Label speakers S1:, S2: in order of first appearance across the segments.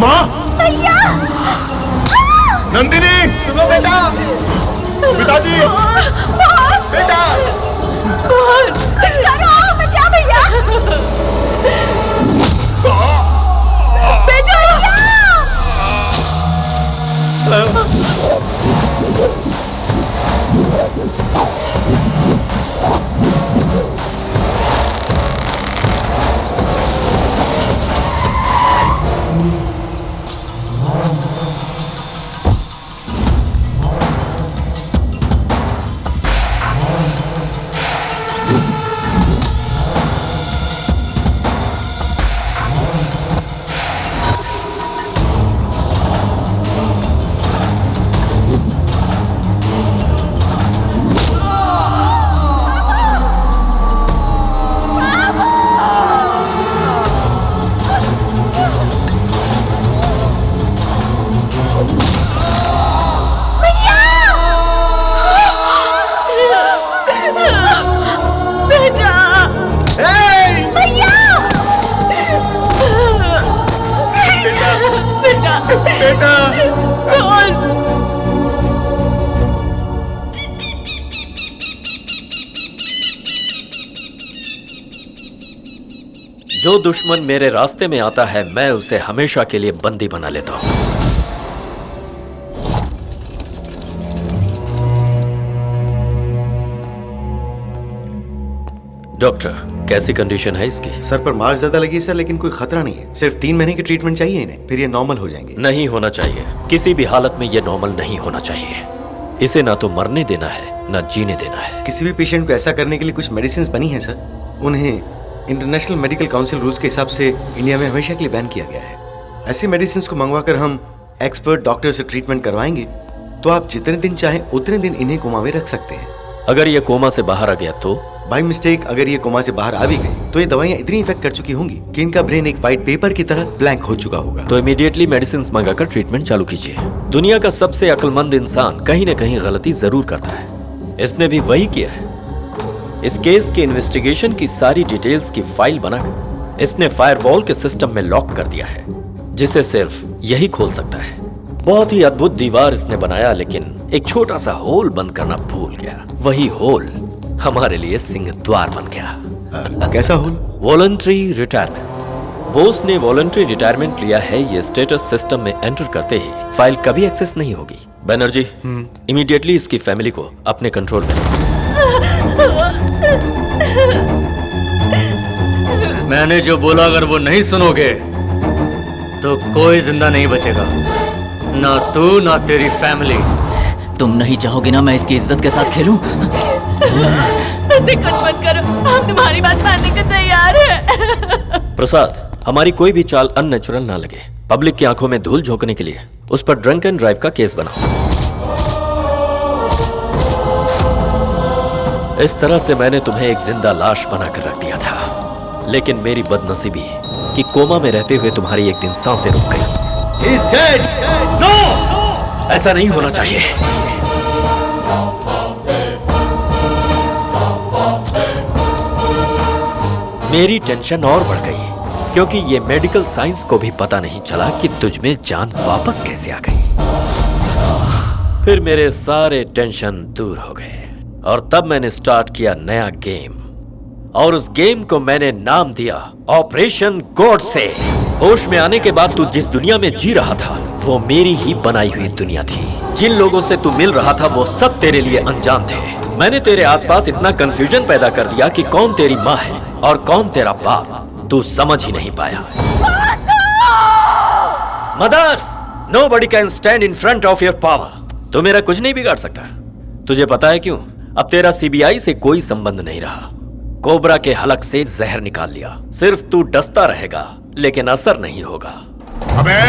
S1: माँ! भैया! नंदिनी! सुनो बेटा! पिताजी! बेटा!
S2: कुछ करो! बचा भैया! बेटा!
S3: जो दुश्मन मेरे रास्ते में आता है मैं उसे हमेशा के लिए बंदी बना लेता हूं। डॉक्टर, कैसी कंडीशन है इसकी?
S1: सर पर मार ज्यादा लगी सर, लेकिन कोई खतरा नहीं है। सिर्फ 3 महीने की ट्रीटमेंट चाहिए इन्हें, फिर ये नॉर्मल हो जाएंगे।
S3: नहीं होना चाहिए, किसी भी हालत में ये नॉर्मल नहीं होना चाहिए। इसे ना तो मरने देना है न जीने देना है।
S1: किसी भी पेशेंट को ऐसा करने के लिए कुछ मेडिसिन बनी है सर। उन्हें इंटरनेशनल मेडिकल काउंसिल रूल्स के हिसाब से इंडिया में हमेशा के लिए बैन किया गया है। ऐसी मेडिसिन को मंगवाकर हम एक्सपर्ट डॉक्टर से ट्रीटमेंट करवाएंगे तो आप जितने दिन चाहें उतने दिन इन्हें कोमा में रख सकते हैं।
S3: अगर ये कोमा से बाहर आ गया तो?
S1: बाय मिस्टेक अगर ये कोमा से बाहर आ भी गई तो ये दवाइयां इतनी इफेक्ट कर चुकी होंगी कि इनका ब्रेन एक व्हाइट पेपर की तरह ब्लैंक हो चुका होगा।
S3: तो इमीडिएटली मेडिसिन मंगाकर ट्रीटमेंट चालू कीजिए। दुनिया का सबसे अक्लमंद इंसान कहीं न कहीं गलती जरूर करता है। इसने भी वही किया है। इस केस की इन्वेस्टिगेशन की सारी डिटेल्स की फाइल बनाकर इसने फायरवॉल के सिस्टम में लॉक कर दिया है, जिसे सिर्फ यही खोल सकता है। बहुत ही अद्भुत दीवार इसने बनाया, लेकिन एक छोटा सा होल बंद करना भूल गया। वही होल हमारे लिए सिंह द्वार बन गया।
S1: कैसा होल?
S3: Voluntary retirement. बोस ने वॉलंटरी रिटायरमेंट लिया है। ये स्टेटस सिस्टम में एंटर करते ही फाइल कभी एक्सेस नहीं होगी। बैनर्जी, इमीडिएटली इसकी फैमिली को अपने कंट्रोल में।
S4: मैंने जो बोला अगर वो नहीं सुनोगे तो कोई जिंदा नहीं बचेगा, ना तू ना तेरी फैमिली।
S5: तुम नहीं चाहोगे ना मैं इसकी इज्जत के साथ खेलूं?
S2: ऐसे कुछ मत करो, हम तुम्हारी बात मानने को तैयार हैं।
S3: प्रसाद, हमारी कोई भी चाल अननेचुरल ना लगे। पब्लिक की आंखों में धूल झोंकने के लिए उस पर ड्रंक एंड ड्राइव का केस बनाओ। इस तरह से मैंने तुम्हें एक जिंदा लाश बनाकर रख दिया था, लेकिन मेरी बदनसीबी कि कोमा में रहते हुए तुम्हारी एक दिन सांसें रुक गई।
S1: He is dead!
S3: नो! ऐसा नहीं होना चाहिए। मेरी टेंशन और बढ़ गई क्योंकि ये मेडिकल साइंस को भी पता नहीं चला कि तुझ में जान वापस कैसे आ गई। फिर मेरे सारे टेंशन दूर हो गए और तब मैंने स्टार्ट किया नया गेम, और उस गेम को मैंने नाम दिया ऑपरेशन गॉडसे। होश में आने के बाद तू जिस दुनिया में जी रहा था वो मेरी ही बनाई हुई दुनिया थी। जिन लोगों से तू मिल रहा था वो सब तेरे लिए अनजान थे। मैंने तेरे आसपास इतना कंफ्यूजन पैदा कर दिया कि कौन तेरी माँ है और कौन तेरा बाप, तू समझ ही नहीं पाया। Mothers, nobody can stand in front of your power. तू मेरा कुछ नहीं बिगाड़ सकता। तुझे पता है क्यों? अब तेरा सीबीआई से कोई संबंध नहीं रहा। कोबरा के हलक से जहर निकाल लिया। सिर्फ तू डसता रहेगा लेकिन असर नहीं होगा।
S6: अबे,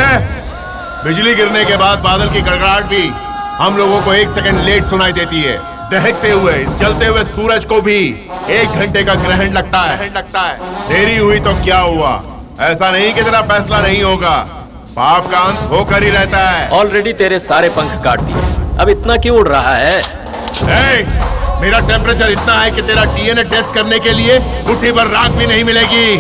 S6: बिजली गिरने के बाद बादल की गड़गड़ाहट भी हम लोगों को 1 सेकंड लेट सुनाई देती है। दहकते हुए इस जलते हुए सूरज को भी 1 घंटे का ग्रहण लगता है। देरी हुई तो क्या हुआ? ऐसा नहीं कि तेरा फैसला नहीं होगा, पाप का अंत होकर ही रहता है।
S3: ऑलरेडी तेरे सारे पंख काट दिए, अब इतना क्यों उड़ रहा है?
S6: मेरा टेम्परेचर इतना है कि तेरा डीएनए टेस्ट करने के लिए मुट्ठी भर राख भी नहीं मिलेगी।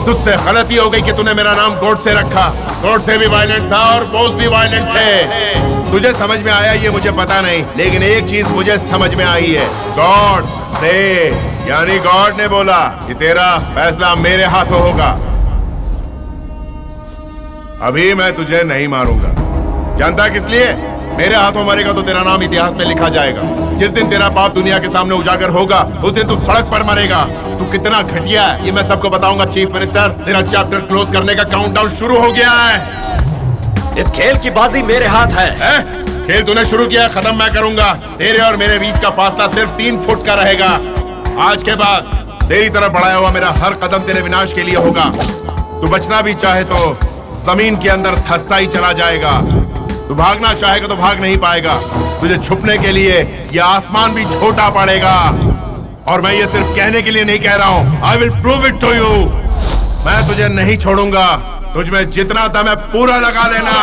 S6: तुझसे गलती हो गई कि तूने मेरा नाम गॉडसे रखा। गॉडसे भी वायलेंट था और बोस भी वायलेंट थे। तुझे समझ में आया ये मुझे पता नहीं, लेकिन एक चीज मुझे समझ में आई है। गॉड से यानी गॉड ने बोला कि तेरा फैसला मेरे हाथों होगा। अभी मैं तुझे नहीं मारूंगा। जानता किस लिए? मेरे हाथों मरेगा तो तेरा नाम इतिहास में लिखा जाएगा। जिस दिन तेरा पाप दुनिया के सामने उजागर होगा उस दिन तू सड़क पर मरेगा। तू कितना घटिया है ये मैं सबको बताऊंगा। चीफ मिनिस्टर, तेरा चैप्टर क्लोज करने का काउंटडाउन शुरू हो गया है।
S3: इस खेल की बाजी मेरे हाथ है।
S6: खेल तूने शुरू किया, खत्म मैं करूंगा। तेरे और मेरे बीच का फासला सिर्फ 3 फुट का रहेगा। आज के बाद तेरी तरफ बढ़ाया हुआ मेरा हर कदम तेरे विनाश के लिए होगा। तू बचना भी चाहे तो जमीन के अंदर धंसता ही चला जाएगा। तू भागना चाहेगा तो भाग नहीं पाएगा। तुझे छुपने के लिए यह आसमान भी छोटा पड़ेगा। और मैं ये सिर्फ कहने के लिए नहीं कह रहा हूं। I will prove it to you. मैं तुझे नहीं छोड़ूंगा। तुझ में जितना दम है पूरा लगा लेना।